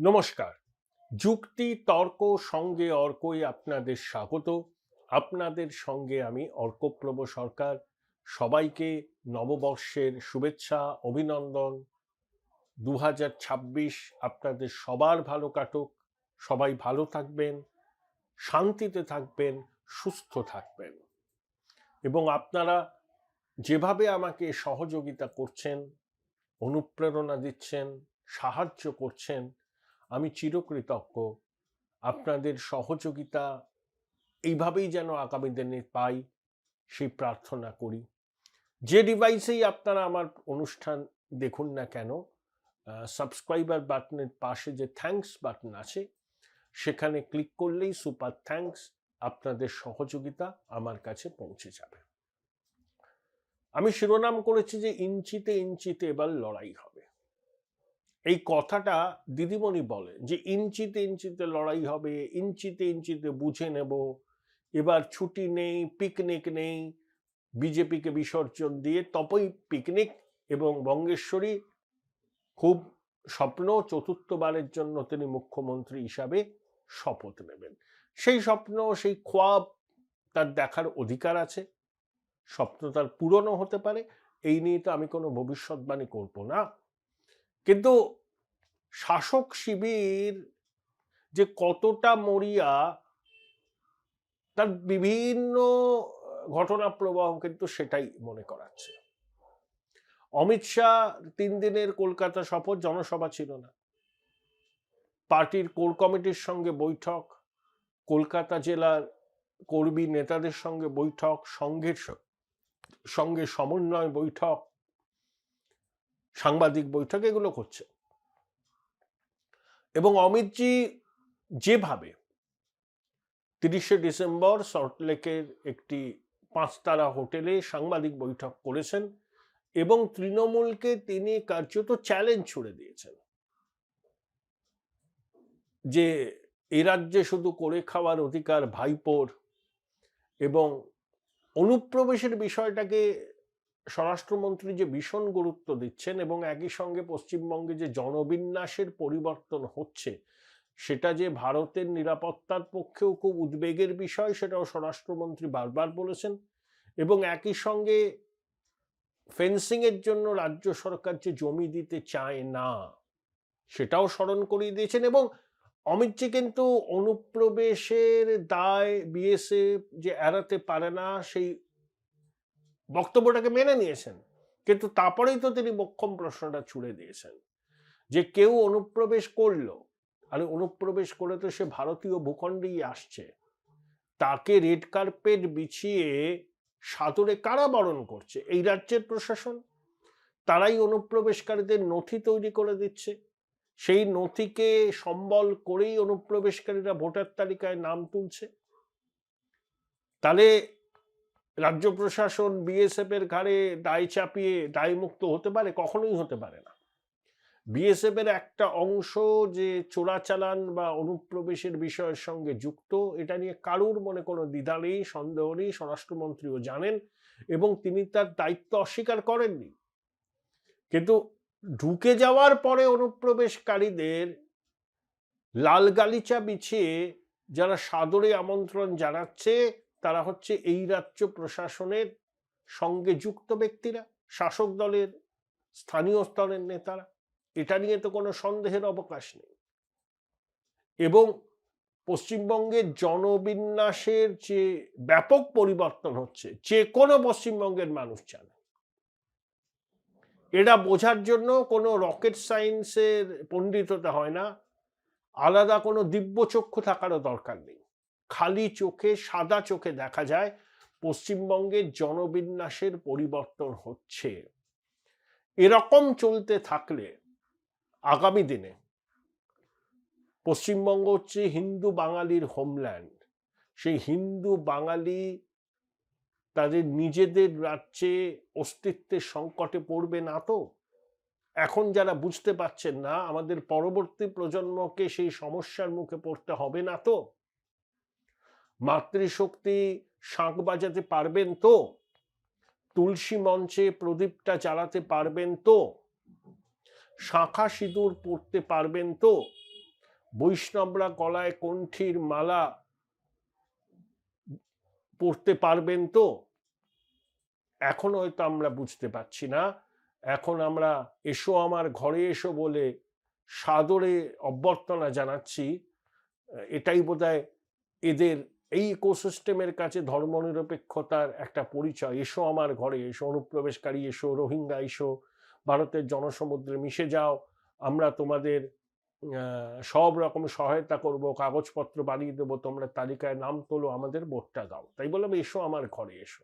নমস্কার। যুক্তি তর্ক সঙ্গে অর্কই আপনাদের স্বাগত। আপনাদের সঙ্গে আমি অর্কপ্রভ সরকার। সবাইকে নববর্ষের শুভেচ্ছা, অভিনন্দন। 2026 আপনাদের সবার ভালো কাটুক। সবাই ভালো থাকবেন, শান্তিতে থাকবেন, সুস্থ থাকবেন। এবং আপনারা যেভাবে আমাকে সহযোগিতা করছেন, অনুপ্রেরণা দিচ্ছেন, সাহায্য করছেন, আমি চিরকৃতজ্ঞ। আপনাদের সহযোগিতা এইভাবেই যেন আগামী দিনে পাই, সেই প্রার্থনা করি। যে ডিভাইসেই আপনারা আমার অনুষ্ঠান দেখুন না কেন, সাবস্ক্রাইবার বাটনের পাশে যে থ্যাঙ্কস বাটন আছে, সেখানে ক্লিক করলেই সুপার থ্যাঙ্কস, আপনাদের সহযোগিতা আমার কাছে পৌঁছে যাবে। আমি শিরোনাম করেছি যে ইঞ্চিতে ইঞ্চিতে এবার লড়াই হবে। এই কথাটা দিদিমণি বলেন যে ইঞ্চিতে ইঞ্চিতে লড়াই হবে, ইঞ্চিতে ইঞ্চিতে বুঝে নেব, এবার ছুটি নেই, পিকনিক নেই, বিজেপিকে বিসর্জন দিয়ে তপই পিকনিক। এবং বঙ্গেশ্বরী খুব স্বপ্ন, চতুর্থবারের জন্য তিনি মুখ্যমন্ত্রী হিসাবে শপথ নেবেন। সেই স্বপ্ন, সেই খোয়াব তার দেখার অধিকার আছে। স্বপ্ন তার পূরণও হতে পারে, এই নিয়ে তো আমি কোনো ভবিষ্যৎবাণী করব না। কিন্তু শাসক শিবির যে কতটা মরিয়া, তার বিভিন্ন ঘটনা প্রবাহ কিন্তু সেটাই মনে করাচ্ছে। অমিত শাহ 3 দিনের কলকাতা সফর, জনসভা ছিল না। পার্টির কোর কমিটির সঙ্গে বৈঠক, কলকাতা জেলার কর্মী নেতাদের সঙ্গে বৈঠক, সংঘের সঙ্গে সমন্বয় বৈঠক, সাংবাদিক বৈঠক, এগুলো করছে। এবং অমিতজি যেভাবে 30শে ডিসেম্বর সল্টলেকের একটি 5 তারা হোটেলে সাংবাদিক বৈঠক করেছেন এবং তৃণমূলকে তিনি কার্যত চ্যালেঞ্জ ছুড়ে দিয়েছেন যে এ রাজ্যে শুধু করে খাওয়ার অধিকার ভাইপোর, এবং অনুপ্রবেশের বিষয়টাকে স্বরাষ্ট্রমন্ত্রী যে ভীষণ গুরুত্ব দিচ্ছেন এবং একই সঙ্গে পশ্চিমবঙ্গে যে জনবিন্যাসের পরিবর্তন হচ্ছে, সেটা যে ভারতের নিরাপত্তার পক্ষেও খুব উদ্বেগের বিষয়, সেটাও স্বরাষ্ট্রমন্ত্রী বারবার বলেছেন। এবং একই সঙ্গে ফেন্সিং এর জন্য রাজ্য সরকার যে জমি দিতে চায় না, সেটাও স্মরণ করিয়ে দিয়েছেন। এবং অমিতজি কিন্তু অনুপ্রবেশের দায় বিএসএফ যে এড়াতে পারে না, সেই বক্তব্যটাকে মেনে নিয়েছেন। কিন্তু তারপরেই তো তিনি মোক্ষম প্রশ্নটা ছুড়ে দিয়েছেন যে কেউ অনুপ্রবেশ করলো, আর অনুপ্রবেশ করে তো সে ভারতীয় ভূখণ্ডেই আসছে, তাকে রেড কার্পেট বিছিয়ে সাদরে কারা বরণ করছে? এই রাজ্যের প্রশাসন। তারাই অনুপ্রবেশকারীদের নথি তৈরি করে দিচ্ছে, সেই নথিকে সম্বল করেই অনুপ্রবেশকারীরা ভোটার তালিকায় নাম তুলছে। তাহলে রাজ্য প্রশাসন বিএসএফ এর ঘাড়ে দায় চাপিয়ে দায়মুক্ত হতে পারে? কখনোই হতে পারে না। বিএসএফ এর একটা অংশ যে চোরাচালান বা অনুপ্রবেশের বিষয়ের সঙ্গে যুক্ত, এটা নিয়ে কারুর মনে কোনো দ্বিধা নেই, সন্দেহ নেই। স্বরাষ্ট্রমন্ত্রীও জানেন এবং তিনি তার দায়িত্ব অস্বীকার করেননি। কিন্তু ঢুকে যাওয়ার পরে অনুপ্রবেশকারীদের লাল গালিচা বিছিয়ে যারা সাদরে আমন্ত্রণ জানাচ্ছে, তারা হচ্ছে এই রাজ্য প্রশাসনের সঙ্গে যুক্ত ব্যক্তিরা, শাসক দলের স্থানীয় স্তরের নেতারা। এটা নিয়ে তো কোনো সন্দেহের অবকাশ নেই। এবং পশ্চিমবঙ্গের জনবিন্যাসের যে ব্যাপক পরিবর্তন হচ্ছে, যে কোনো পশ্চিমবঙ্গের মানুষ জানে। এটা বোঝার জন্য কোনো রকেট সায়েন্সের পণ্ডিত হতে হয় না, আলাদা কোনো দিব্যচক্ষু থাকারও দরকার নেই। খালি চোখে, সাদা চোখে দেখা যায় পশ্চিমবঙ্গের জনবিন্যাসের পরিবর্তন হচ্ছে। এরকম চলতে থাকলে আগামী দিনে পশ্চিমবঙ্গ হচ্ছে হিন্দু বাঙালির হোমল্যান্ড। সেই হিন্দু বাঙালি তাদের নিজেদের রাজ্যে অস্তিত্বের সংকটে পড়বে না তো? এখন যারা বুঝতে পারছেন না, আমাদের পরবর্তী প্রজন্মকে সেই সমস্যার মুখে পড়তে হবে না তো? মাতৃশক্তি শাঁখ বাজাতে পারবেন তো? তুলসী মঞ্চে প্রদীপটা জ্বালাতে পারবেন তো? শাঁখা সিঁদুর পড়তে পারবেন তো? বৈষ্ণবরা গলায় কণ্ঠীর মালা পড়তে পারবেন তো? এখন হয়তো আমরা বুঝতে পারছি না। এখন আমরা এসো আমার ঘরে এসো বলে সাদরে অভ্যর্থনা জানাচ্ছি। এটাই বোধহয় এদের এই ইকোসিস্টেমের কাছে ধর্মনিরপেক্ষতার একটা পরিচয়। এসো আমার ঘরে এসো, অনুপ্রবেশকারী এসো, রোহিঙ্গা এসো, ভারতের জনসমুদ্রে মিশে যাও, আমরা তোমাদের সব রকম সহায়তা করব, কাগজপত্র বানিয়ে দেবো, তোমরা তালিকায় নাম তোলো, আমাদের ভোটটা দাও। তাই বললাম এসো আমার ঘরে এসো।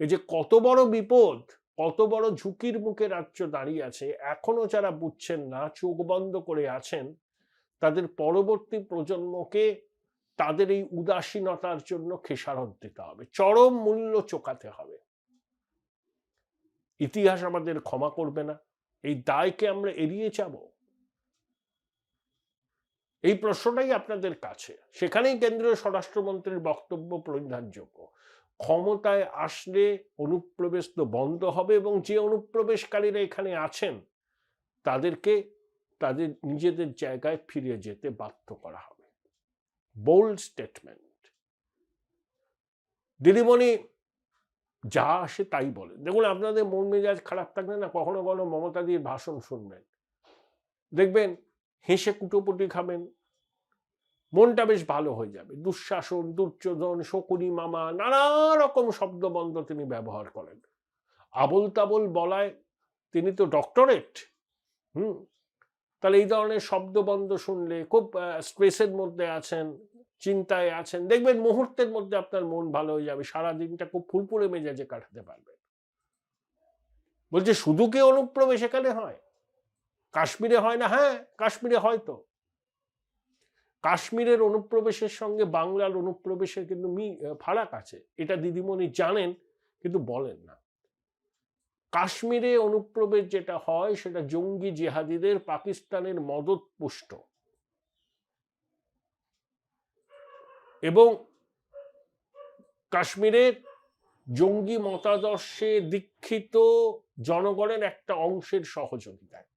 এই যে কত বড় বিপদ, কত বড় ঝুঁকির মুখে রাজ্য দাঁড়িয়ে আছে, এখনো যারা বুঝছেন না, চোখ বন্ধ করে আছেন, তাদের পরবর্তী প্রজন্মকে তাদের এই উদাসীনতার জন্য খেসারত দিতে হবে, চরম মূল্য চোকাতে হবে। ইতিহাস আমাদের ক্ষমা করবে না। এই দায়কে আমরা এড়িয়ে যাব? এই প্রশ্নটাই আপনাদের কাছে। সেখানেই কেন্দ্রীয় স্বরাষ্ট্রমন্ত্রীর বক্তব্য পরিধানযোগ্য। ক্ষমতায় আসলে অনুপ্রবেশ তো বন্ধ হবে, এবং যে অনুপ্রবেশকারীরা এখানে আছেন তাদেরকে তাদের নিজেদের জায়গায় ফিরে যেতে বাধ্য করা হবে। Bold statement. দিদিমণি যা আসে তাই বলেন। দেখুন, আপনাদের মন মেজাজ খারাপ থাকলে না, কখনো কখনো মমতাদির ভাষণ শুনবেন, দেখবেন হেসে কুটোপুটি খাবেন, মনটা বেশ ভালো হয়ে যাবে। দুঃশাসন, দুর্যোধন, শকুনি মামা, নানা রকম শব্দবন্ধ তিনি ব্যবহার করেন। আবল তাবল বলায় তিনি তো ডক্টরেট। তাহলে এই ধরনের শব্দবন্ধ শুনলে, খুব স্ট্রেসের মধ্যে আছেন, চিন্তায় আছেন, দেখবেন মুহূর্তের মধ্যে আপনার মন ভালো হয়ে যাবে, সারাদিনটা খুব ফুরফুরে মেজাজে কাটাতে পারবেন। বলছে শুধু কি অনুপ্রবেশ এখানে হয়? কাশ্মীরে হয় না? হ্যাঁ, কাশ্মীরে হয়তো। কাশ্মীরের অনুপ্রবেশের সঙ্গে বাংলার অনুপ্রবেশের কিন্তু ফারাক আছে। এটা দিদিমণি জানেন, কিন্তু বলেন না। কাশ্মীরে অনুপ্রবেশ যেটা হয় সেটা জঙ্গি জিহাদিদের পাকিস্তানের মদত পুষ্ট, এবং কাশ্মীরের জঙ্গি মতাদর্শে দীক্ষিত জনগণের একটা অংশের সহযোগিতায়।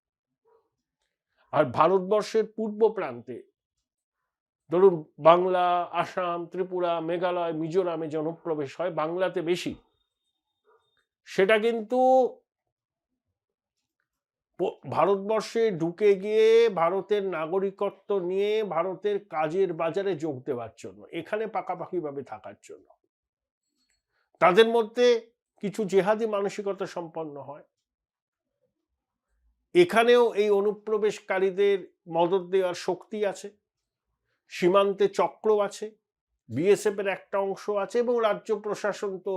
আর ভারতবর্ষের পূর্ব প্রান্তে, ধরুন বাংলা, আসাম, ত্রিপুরা, মেঘালয়, মিজোরামে যে অনুপ্রবেশ হয়, বাংলাতে বেশি, সেটা কিন্তু ভারতবর্ষে ঢুকে গিয়ে ভারতের নাগরিকত্ব নিয়ে ভারতের কাজের বাজারে যোগ দেওয়ার জন্য, এখানে পাকাপাকিভাবে থাকার জন্য। তাদের মধ্যে কিছু জেহাদি মানসিকতা সম্পন্ন হয়। এখানেও এই অনুপ্রবেশকারীদের মদত দেওয়ার শক্তি আছে, সীমান্তে চক্র আছে, বিএসএফ এর একটা অংশ আছে, এবং রাজ্য প্রশাসন তো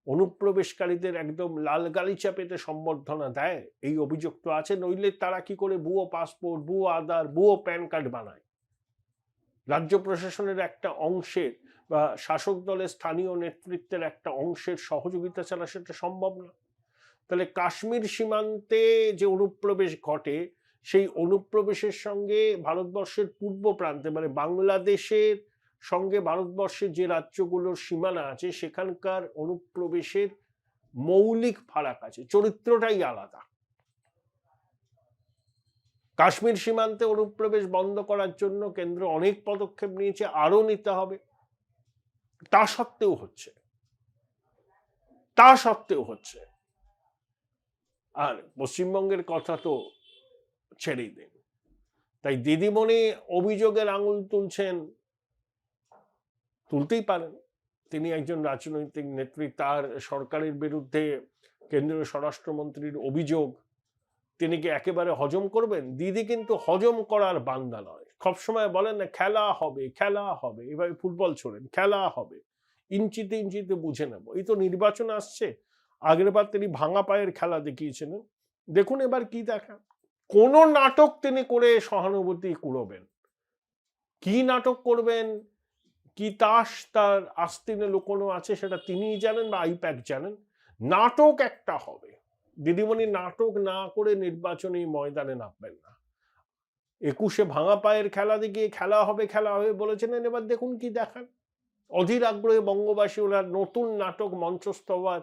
অনুপ্রবেশকারীদের একদম লাল গালিচা পেতে সম্বর্ধনা দেয়, এই অভিযোগ তো আছে। নইলে তারা কি করে ভুয়ো পাসপোর্ট, ভুয়ো আধার, ভুয়ো প্যান কার্ড বানায়? রাজ্য প্রশাসনের একটা অংশের বা শাসক দলের স্থানীয় নেতৃত্বের একটা অংশের সহযোগিতা ছাড়া সেটা সম্ভব না। তাহলে কাশ্মীর সীমান্তে যে অনুপ্রবেশ ঘটে, সেই অনুপ্রবেশের সঙ্গে ভারতবর্ষের পূর্ব প্রান্তে, মানে বাংলাদেশের সঙ্গে ভারতবর্ষের যে রাজ্যগুলোর সীমানা আছে, সেখানকার অনুপ্রবেশের মৌলিক ফারাক আছে, চরিত্রটাই আলাদা। কাশ্মীর সীমান্তে অনুপ্রবেশ বন্ধ করার জন্য কেন্দ্র অনেক পদক্ষেপ নিয়েছে, আরো নিতে হবে। তা সত্ত্বেও হচ্ছে। আর পশ্চিমবঙ্গের কথা তো ছেড়েই দিন। তাই দিদিমণি অভিযোগের আঙুল তুলছেন, তুলতেই পারেন, তিনি একজন রাজনৈতিক নেত্রী, তার সরকারের বিরুদ্ধে কেন্দ্রীয় স্বরাষ্ট্রমন্ত্রীর অভিযোগ তিনি কি একেবারে হজম করবেন? দিদি কিন্তু হজম করার বান্দা নয়। সবসময় বলেন না খেলা হবে, খেলা হবে, এভাবে ফুটবল ছোড়েন, খেলা হবে, ইঞ্চিতে ইঞ্চিতে বুঝে নেব। এই তো নির্বাচন আসছে, আগের বার তিনি ভাঙা পায়ের খেলা দেখিয়েছিলেন, দেখুন এবার কি দেখান। কোন নাটক তিনি করে সহানুভূতি কুড়োবেন, কি নাটক করবেন, কি তাস তার আস্তিনে লুকোনো আছে, সেটা তিনিই জানেন বা আইপ্যাক জানেন। নাটক একটা হবে। দিদিমণি নাটক না করে নির্বাচনী ময়দানে নামবেন না। 21-এ ভাঙা পায়ের খেলা দেখিয়ে খেলা হবে বলেছিলেন, এবার দেখুন কি দেখান। অধীর আগ্রহে বঙ্গবাসী ওনার নতুন নাটক মঞ্চস্থ হওয়ার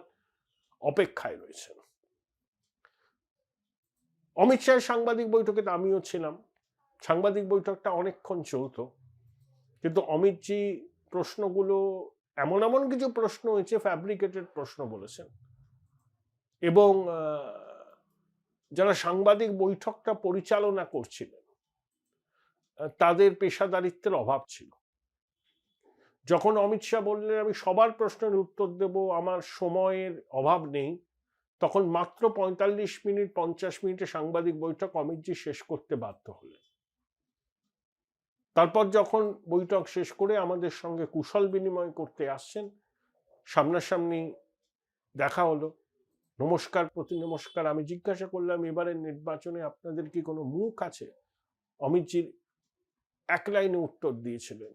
অপেক্ষায় রয়েছেন। অমিত শাহের সাংবাদিক বৈঠকে আমিও ছিলাম। সাংবাদিক বৈঠকটা অনেকক্ষণ চলতো, কিন্তু অমিতজি প্রশ্নগুলো এমন এমন কিছু প্রশ্ন হয়েছে, ফ্যাব্রিকেটেড প্রশ্ন বলেছেন, এবং যারা সাংবাদিক বৈঠকটা পরিচালনা করছিলেন তাদের পেশাদারিত্বের অভাব ছিল। যখন অমিত শাহ বললেন আমি সবার প্রশ্নের উত্তর দেব, আমার সময়ের অভাব নেই, তখন মাত্র ৪৫ মিনিট ৫০ মিনিটে সাংবাদিক বৈঠক অমিতজি শেষ করতে বাধ্য হলেন। তারপর যখন বৈঠক শেষ করে আমাদের সঙ্গে কুশল বিনিময় করতে আসছেন, সামনাসামনি দেখা হলো, নমস্কার প্রতি নমস্কার। আমি জিজ্ঞাসা করলাম এবারের নির্বাচনে আপনাদের কি কোনো মুখ আছে? অমিতজির এক লাইনে উত্তর দিয়েছিলেন,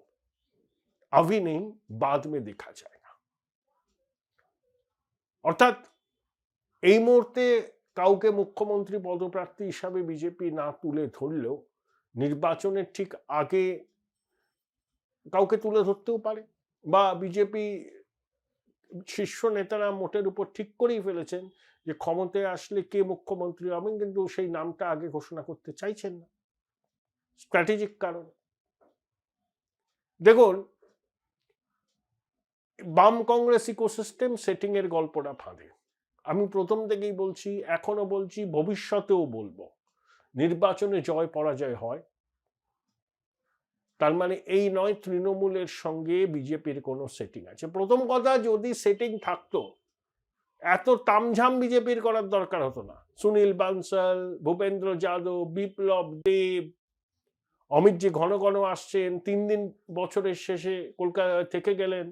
আভি নেই বাদ মে দেখা যায় না। অর্থাৎ এই মুহূর্তে কাউকে মুখ্যমন্ত্রী পদপ্রার্থী হিসাবে বিজেপি না তুলে ধরলেও নির্বাচনের ঠিক আগে কাউকে তুলে ধরতেও পারে, বা বিজেপি শীর্ষ নেতারা মোটের উপর ঠিক করেই ফেলেছেন যে ক্ষমতায় আসলে কে মুখ্যমন্ত্রী হবেন, কিন্তু সেই নামটা আগে ঘোষণা করতে চাইছেন না, স্ট্র্যাটেজিক কারণ। দেখুন, বাম কংগ্রেস ইকোসিস্টেম সেটিং এর গল্পটা ফাঁদে। আমি প্রথম থেকেই বলছি, এখনো বলছি, ভবিষ্যতেও বলবো, নির্বাচনে জয় পরাজয় হয়, তার মানে এই নয় তৃণমূলের সঙ্গে বিজেপির কোনো সেটিং আছে। প্রথম কথা, যদি সেটিং থাকতো এত তামঝাম বিজেপির করার দরকার হতো না। সুনীল বানসাল, ভূপেন্দ্র যাদব, বিপ্লব দেব, অমিতজি ঘন ঘন আসছেন, ৩ দিন বছরের শেষে কলকাতা থেকে গেলেন,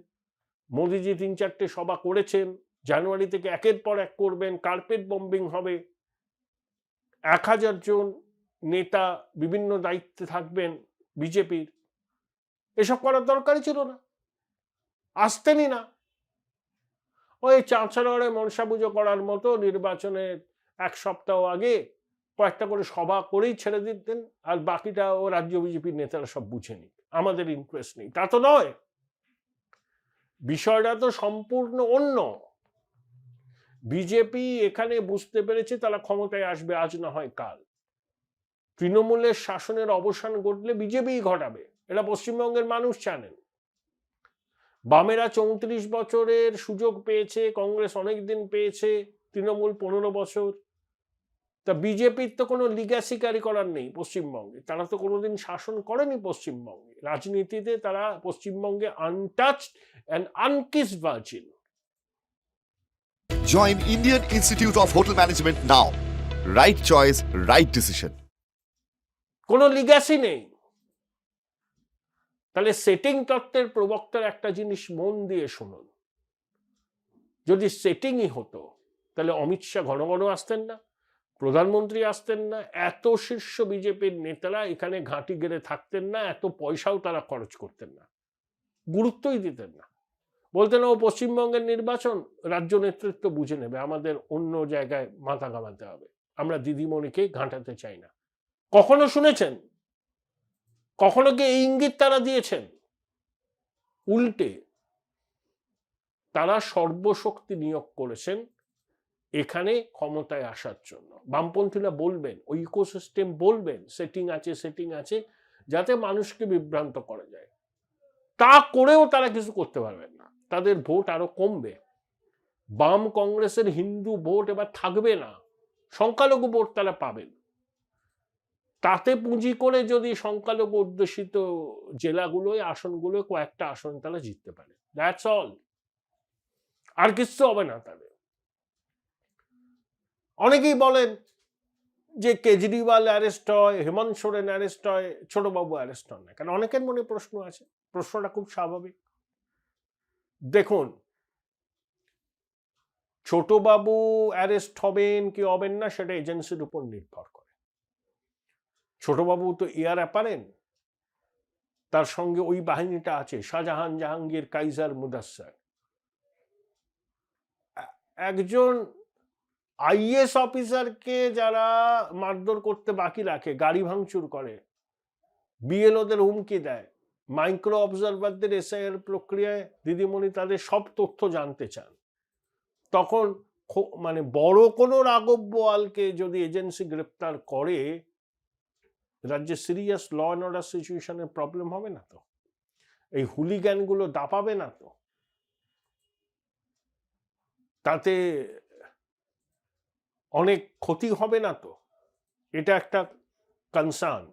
মোদিজি ৩-৪টে সভা করেছেন, জানুয়ারি থেকে একের পর এক করবেন, কার্পেট বম্বিং হবে, ১,০০০ জন নেতা বিভিন্ন দায়িত্বে থাকবেন বিজেপির। এসব করার দরকারই ছিল না, আসতেনই না। ওই চাঁচড়ে মনসা পুজো করার মতো নির্বাচনের ১ সপ্তাহ আগে কয়েকটা করে সভা করেই ছেড়ে দিতেন, আর বাকিটা ও রাজ্য বিজেপির নেতারা সব বুঝে নিত, আমাদের ইন্টারেস্ট নেই। তা তো নয়, বিষয়টা তো সম্পূর্ণ অন্য। বিজেপি এখানে বুঝতে পেরেছে তারা ক্ষমতায় আসবে আজ না হয় কাল। তৃণমূলের শাসনের অবসান ঘটলে বিজেপি ঘটাবে, এটা পশ্চিমবঙ্গের মানুষ জানেন। বামেরা ৩৪ বছরের সুযোগ পেয়েছে, কংগ্রেস অনেকদিন পেয়েছে, তৃণমূল ১৫ বছর। তা বিজেপির তো কোনো লিগ্যাসি ক্যারি করার নেই পশ্চিমবঙ্গে, তারা তো কোনোদিন শাসন করেনি পশ্চিমবঙ্গে। রাজনীতিতে তারা পশ্চিমবঙ্গে untouched and unkissed virgin. Join Indian Institute of Hotel Management now. Right choice, right decision. কোনো লিগ্যাসি নেই। তাহলে সেটিং তত্ত্বের প্রবক্তার একটা জিনিস মন দিয়ে শুনুন, যদি সেটিংই হতো তাহলে অমিত শাহ ঘন ঘন আসতেন না, প্রধানমন্ত্রী আসতেন না, এত শীর্ষ বিজেপির নেতারা এখানে ঘাঁটি গেড়ে থাকতেন না, এত পয়সাও তারা খরচ করতেন না, গুরুত্বই দিতেন না। বলতেন ও পশ্চিমবঙ্গের নির্বাচন রাজ্য নেতৃত্ব বুঝে নেবে, আমাদের অন্য জায়গায় মাথা ঘামাতে হবে, আমরা দিদিমণিকে ঘাঁটাতে চাই না। কখনো শুনেছেন? কখনো কি এই ইঙ্গিত তারা দিয়েছেন? উল্টে তারা সর্বশক্তি নিয়োগ করেছেন এখানে ক্ষমতায় আসার জন্য। বামপন্থীরা বলবেন, ওই ইকোসিস্টেম বলবেন সেটিং আছে সেটিং আছে, যাতে মানুষকে বিভ্রান্ত করা যায়। তা করেও তারা কিছু করতে পারবেন না, তাদের ভোট আরো কমবে। বাম কংগ্রেসের হিন্দু ভোট এবার থাকবে না, সংখ্যালঘু ভোট তারা পাবেন। তাতে পুঁজি করে যদি সংখ্যালঘু অধ্যুষিত জেলাগুলোয় আসনগুলোয় কয়েকটা আসন তারা জিততে পারে, দ্যাটস অল। আর কিছু হবে না তাদের। অনেকেই বলেন যে কেজরিওয়াল অ্যারেস্ট হয়, হেমন্ত সোরেন অ্যারেস্ট হয়, ছোটবাবু অ্যারেস্ট হন না কেন? অনেকের মনে প্রশ্ন আছে, প্রশ্নটা খুব স্বাভাবিক। দেখুন, ছোটবাবু অ্যারেস্ট হবেন কি হবেন না সেটা এজেন্সির উপর নির্ভর করে। ছোটবাবু তো এয়ার অ্যাপারেন্ট, তার সঙ্গে ওই বাহিনীটা আছে, শাহজাহান, জাহাঙ্গীর, কাইজার, মুদাস্সার। একজন আইএস অফিসারকে যারা মারধর করতে বাকি রাখে, গাড়ি ভাঙচুর করে, বিএলওদের হুমকি দেয়, মাইক্রো অবজারভারদের এসআইআর প্রক্রিয়ায় দিদিমণি তাদের সব তথ্য জানতে চান, তখন মানে বড় কোনো রাঘব বোয়ালকে যদি এজেন্সি গ্রেপ্তার করে, রাজ্যে সিরিয়াস ল অ্যান্ড অর্ডার সিচুয়েশনের প্রবলেম হবে না তো? এই হুলিগ্যানগুলো দাপাবে না তো? তাতে অনেক ক্ষতি হবে না তো? এটা একটা কনসার্ন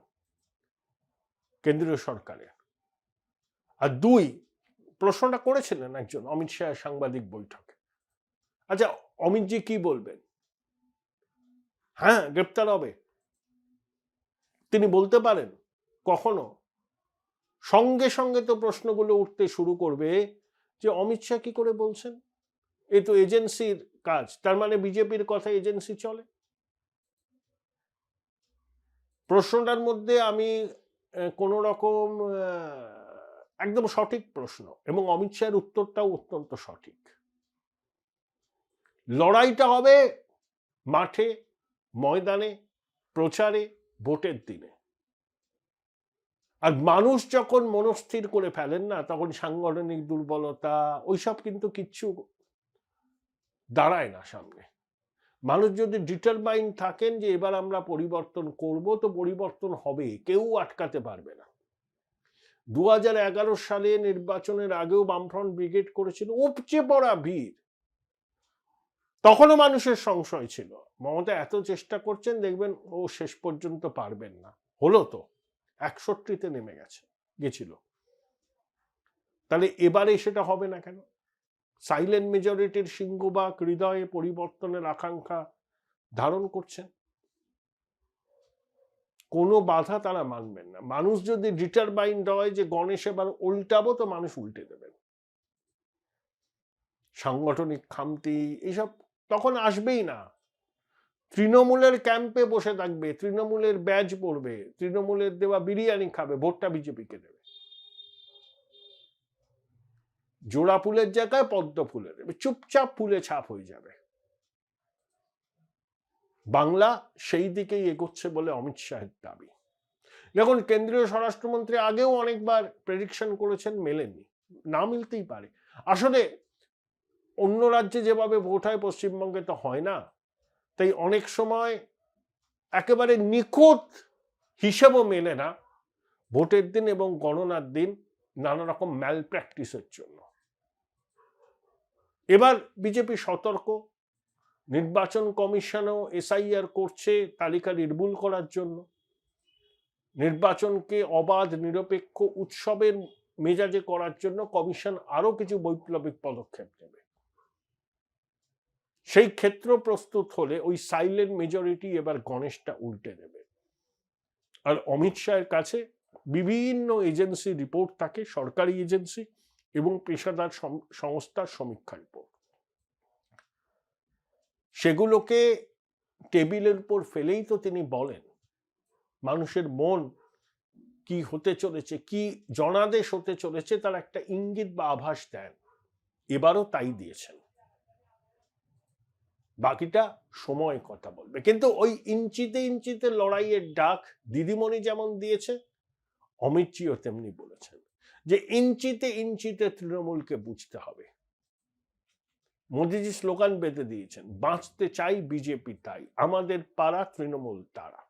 কেন্দ্রীয় সরকারের। আর দুই, প্রশ্নটা করেছিলেন একজন অমিত শাহ সাংবাদিক বৈঠকে। আচ্ছা, অমিতজি কি বলবেন? হ্যাঁ, গ্রেপ্তার হবে। তিনি বলতে পারেন কখনো? সঙ্গে সঙ্গে তো প্রশ্নগুলো উঠতে শুরু করবে যে অমিত শাহ কি করে বলছেন? এ তো এজেন্সির কাজ, তার মানে বিজেপির কথা এজেন্সি চলে। প্রশ্নটার মধ্যে আমি কোন রকম একদম সঠিক প্রশ্ন, এবং অমিত শাহের উত্তরটাও অত্যন্ত সঠিক। লড়াইটা হবে মাঠে, ময়দানে, প্রচারে, ভোটের দিনে। আর মানুষ যখন মনস্থির করে ফেলেন না, তখন সাংগঠনিক দুর্বলতা ওইসব কিন্তু কিচ্ছু দাঁড়ায় না সামনে। মানুষ যদি ডিটারমাইন্ড থাকেন যে এবার আমরা পরিবর্তন করব, তো পরিবর্তন হবে, কেউ আটকাতে পারবে না। 2011 সালে নির্বাচনের আগেও বামফ্রন্ট ব্রিগেড করেছিল, উপচে পড়া ভিড়। তখনও মানুষের সংশয় ছিল, মমতা এত চেষ্টা করছেন, দেখবেন ও শেষ পর্যন্ত পারবেন না। হলো তো, 61-তে নেমে গেছিল। তাহলে এবারে সেটা হবে না কেন? সাইলেন্ট মেজরিটির সিংহবাগ হৃদয়ে পরিবর্তনের আকাঙ্ক্ষা ধারণ করছেন, কোনো বাধা তারা মানবেন না। মানুষ যদি ডিটারমাইন্ড হয় যে গণেশ এবার উল্টাবো, তো মানুষ উল্টে দেবেন। সাংগঠনিক খামতি এইসব তখন আসবেই না। তৃণমূলের ক্যাম্পে বসে থাকবে, তৃণমূলের ব্যাজ পড়বে, তৃণমূলের দেওয়া বিরিয়ানি খাবে, ভোটটা বিজেপিকে দেবে। জোড়া ফুলের জায়গায় পদ্ম ফুলে দেবে, চুপচাপ ফুলে ছাপ হয়ে যাবে। বাংলা সেই দিকেই এগোচ্ছে বলে অমিত শাহের দাবি। দেখুন, কেন্দ্রীয় স্বরাষ্ট্রমন্ত্রী আগেও অনেকবার প্রেডিকশন করেছেন, মেলেনি। না মিলতেই পারে। আসলে অন্য রাজ্যে যেভাবে ভোট হয়, পশ্চিমবঙ্গে তো হয় না। তাই অনেক সময় একেবারে নিখুঁত হিসেবও মেলে না ভোটের দিন এবং গণনার দিন, নানা রকম ম্যাল প্র্যাকটিসের জন্য। এবার বিজেপি সতর্ক, নির্বাচন কমিশনও এসআইআর করছে তালিকা নির্মূল করার জন্য। নির্বাচনকে অবাধ, নিরপেক্ষ, উৎসবের মেজাজে করার জন্য কমিশন আরো কিছু বৈপ্লবিক পদক্ষেপ নেবে। সেই ক্ষেত্র প্রস্তুত হলে ওই সাইলেন্ট মেজরিটি এবার গণেশটা উল্টে দেবে। আর অমিত শাহের কাছে বিভিন্ন এজেন্সি রিপোর্ট থাকে, সরকারি এজেন্সি এবং পেশাদার সংস্থার সমীক্ষা রিপোর্ট। সেগুলোকে টেবিলের উপর ফেলেই তো তিনি বলেন মানুষের মন কি হতে চলেছে, কি জনাদেশ হতে চলেছে, তার একটা ইঙ্গিত বা আভাস দেন। এবারও তাই দিয়েছেন। বাকিটা সময় কথা বলবে। কিন্তু ওই ইঞ্চিতে ইঞ্চিতে লড়াইয়ের ডাক দিদিমণি যেমন দিয়েছে, অমিতজিও তেমনি বলেছেন যে ইঞ্চিতে ইঞ্চিতে তৃণমূলকে বুঝতে হবে। মোদিজি স্লোগান বেঁধে দিয়েছেন, বাঁচতে চাই বিজেপি তাই, আমাদের পাড়া তৃণমূল তারা।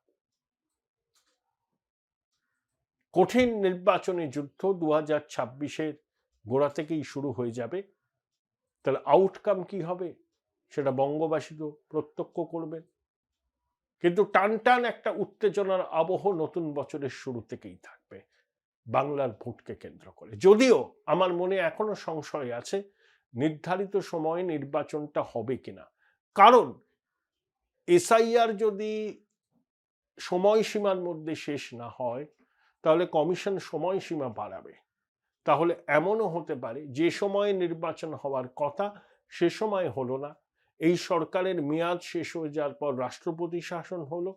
কঠিন নির্বাচনী যুদ্ধ 2026-এর গোড়া থেকেই শুরু হয়ে যাবে। তাহলে আউটকাম কি হবে সেটা বঙ্গবাসী তো প্রত্যক্ষ করবেন। কিন্তু টানটান একটা উত্তেজনার আবহ নতুন বছরের শুরু থেকেই থাকবে বাংলার ভোটকে কেন্দ্র করে। যদিও আমার মনে এখনো সংশয় আছে নির্ধারিত সময়ে নির্বাচনটা হবে কিনা। কারণ এসআইআর যদি সময়সীমার মধ্যে শেষ না হয়, তাহলে কমিশন সময়সীমা বাড়াবে। তাহলে এমনও হতে পারে যে সময়ে নির্বাচন হওয়ার কথা সে সময় হলো না, এই সরকারের মেয়াদ শেষ হয়ে যাওয়ার পর রাষ্ট্রপতি শাসন হলো,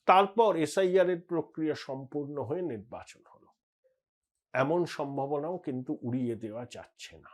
তারপর এসআইআর এর প্রক্রিয়া সম্পূর্ণ হয়ে নির্বাচন হলো। এমন সম্ভাবনাও কিন্তু উড়িয়ে দেওয়া যাচ্ছে না।